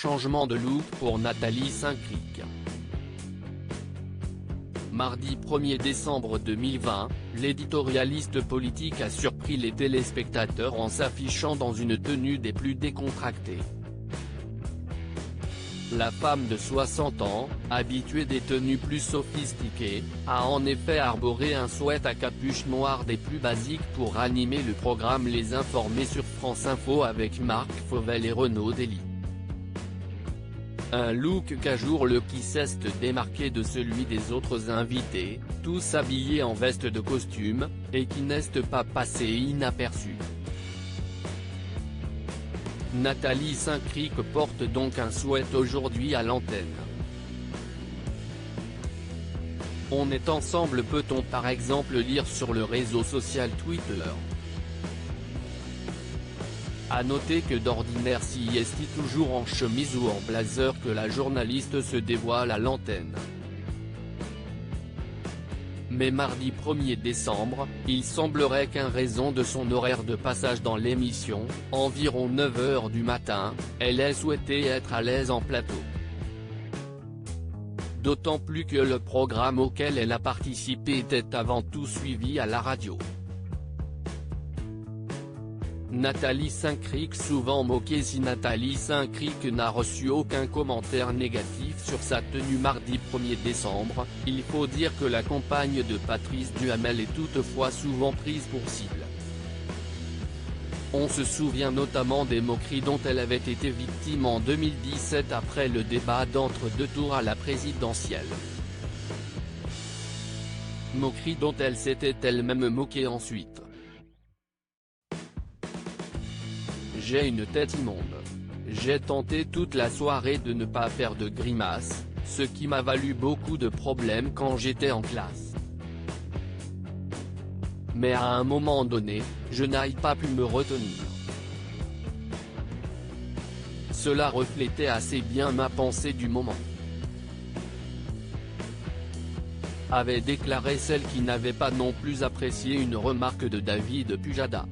Changement de look pour Nathalie Saint-Cricq. Mardi 1er décembre 2020, l'éditorialiste politique a surpris les téléspectateurs en s'affichant dans une tenue des plus décontractées. La femme de 60 ans, habituée des tenues plus sophistiquées, a en effet arboré un sweat à capuche noire des plus basiques pour animer le programme Les Informés sur France Info avec Marc Fauvel et Renaud Dely. Un look qu'à jour qui cesse de démarquer de celui des autres invités, tous habillés en veste de costume, et qui n'est pas passé inaperçu. Nathalie Saint-Cricq porte donc un sweat aujourd'hui à l'antenne. On est ensemble, peut-on par exemple lire sur le réseau social Twitter. À noter que d'ordinaire si est toujours en chemise ou en blazer que la journaliste se dévoile à l'antenne. Mais mardi 1er décembre, il semblerait qu'en raison de son horaire de passage dans l'émission, environ 9 h du matin, elle ait souhaité être à l'aise en plateau. D'autant plus que le programme auquel elle a participé était avant tout suivi à la radio. Nathalie Saint-Cricq souvent moquée. Si Nathalie Saint-Cricq n'a reçu aucun commentaire négatif sur sa tenue mardi 1er décembre, il faut dire que la compagne de Patrice Duhamel est toutefois souvent prise pour cible. On se souvient notamment des moqueries dont elle avait été victime en 2017 après le débat d'entre-deux tours à la présidentielle. Moquerie dont elle s'était elle-même moquée ensuite. J'ai une tête immonde. J'ai tenté toute la soirée de ne pas faire de grimaces, ce qui m'a valu beaucoup de problèmes quand j'étais en classe. Mais à un moment donné, je n'ai pas pu me retenir. Cela reflétait assez bien ma pensée du moment, avait déclaré celle qui n'avait pas non plus apprécié une remarque de David Pujada.